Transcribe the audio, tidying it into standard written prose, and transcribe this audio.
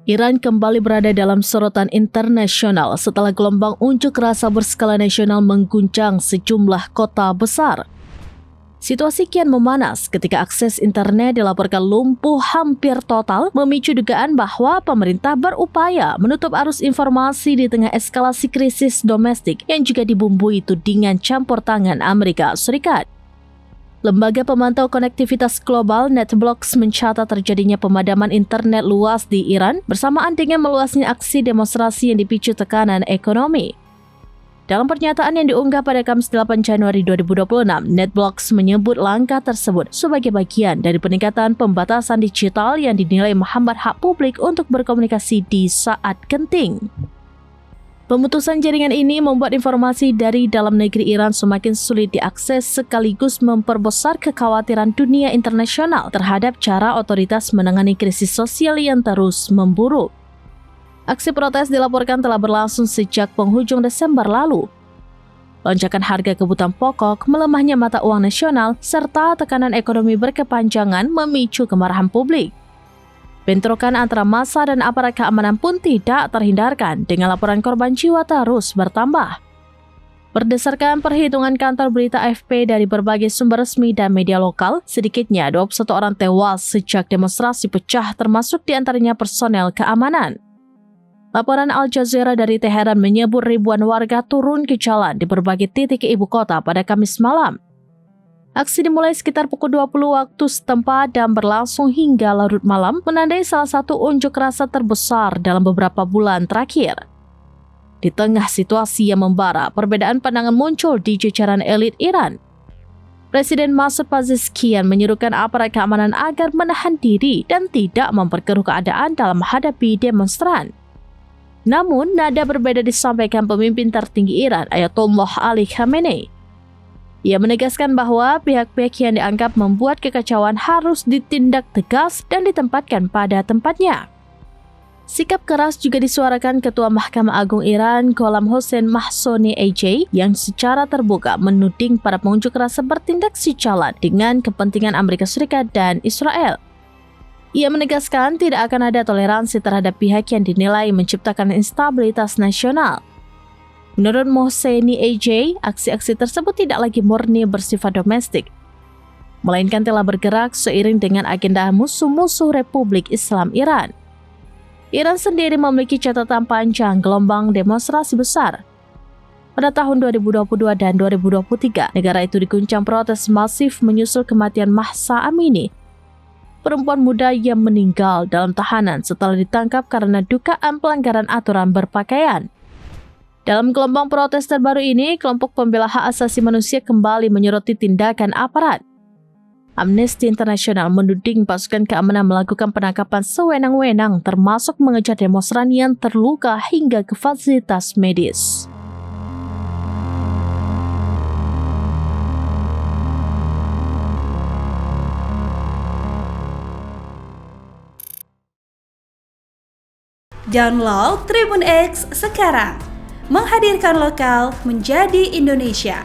Iran kembali berada dalam sorotan internasional setelah gelombang unjuk rasa berskala nasional mengguncang sejumlah kota besar. Situasi kian memanas ketika akses internet dilaporkan lumpuh hampir total, memicu dugaan bahwa pemerintah berupaya menutup arus informasi di tengah eskalasi krisis domestik yang juga dibumbui tudingan campur tangan Amerika Serikat. Lembaga pemantau konektivitas global NetBlocks mencatat terjadinya pemadaman internet luas di Iran bersamaan dengan meluasnya aksi demonstrasi yang dipicu tekanan ekonomi. Dalam pernyataan yang diunggah pada Kamis 8 Januari 2026, NetBlocks menyebut langkah tersebut sebagai bagian dari peningkatan pembatasan digital yang dinilai menghambat hak publik untuk berkomunikasi di saat genting. Pemutusan jaringan ini membuat informasi dari dalam negeri Iran semakin sulit diakses sekaligus memperbesar kekhawatiran dunia internasional terhadap cara otoritas menangani krisis sosial yang terus memburuk. Aksi protes dilaporkan telah berlangsung sejak penghujung Desember lalu. Lonjakan harga kebutuhan pokok, melemahnya mata uang nasional, serta tekanan ekonomi berkepanjangan memicu kemarahan publik. Bentrokan antara massa dan aparat keamanan pun tidak terhindarkan dengan laporan korban jiwa terus bertambah. Berdasarkan perhitungan kantor berita AFP dari berbagai sumber resmi dan media lokal, sedikitnya 21 orang tewas sejak demonstrasi pecah termasuk diantaranya personel keamanan. Laporan Al Jazeera dari Teheran menyebut ribuan warga turun ke jalan di berbagai titik ibu kota pada Kamis malam. Aksi dimulai sekitar pukul 20 waktu setempat dan berlangsung hingga larut malam, menandai salah satu unjuk rasa terbesar dalam beberapa bulan terakhir. Di tengah situasi yang membara, perbedaan pandangan muncul di jajaran elit Iran. Presiden Masoud Pezeshkian menyerukan aparat keamanan agar menahan diri dan tidak memperkeruh keadaan dalam menghadapi demonstran. Namun, nada berbeda disampaikan pemimpin tertinggi Iran, Ayatollah Ali Khamenei. Ia menegaskan bahwa pihak-pihak yang dianggap membuat kekacauan harus ditindak tegas dan ditempatkan pada tempatnya. Sikap keras juga disuarakan Ketua Mahkamah Agung Iran, Gholam Hossein Mahsoni AJ, yang secara terbuka menuding para pengunjuk rasa bertindak sejalan dengan kepentingan Amerika Serikat dan Israel. Ia menegaskan tidak akan ada toleransi terhadap pihak yang dinilai menciptakan instabilitas nasional. Menurut Mohseni AJ, aksi-aksi tersebut tidak lagi murni bersifat domestik, melainkan telah bergerak seiring dengan agenda musuh-musuh Republik Islam Iran. Iran sendiri memiliki catatan panjang gelombang demonstrasi besar. Pada tahun 2022 dan 2023, negara itu diguncang protes masif menyusul kematian Mahsa Amini, perempuan muda yang meninggal dalam tahanan setelah ditangkap karena dugaan pelanggaran aturan berpakaian. Dalam gelombang protes terbaru ini, kelompok pembela hak asasi manusia kembali menyoroti tindakan aparat. Amnesty International menuding pasukan keamanan melakukan penangkapan sewenang-wenang termasuk mengejar demonstran yang terluka hingga ke fasilitas medis. Download Tribun X sekarang. Menghadirkan lokal menjadi Indonesia.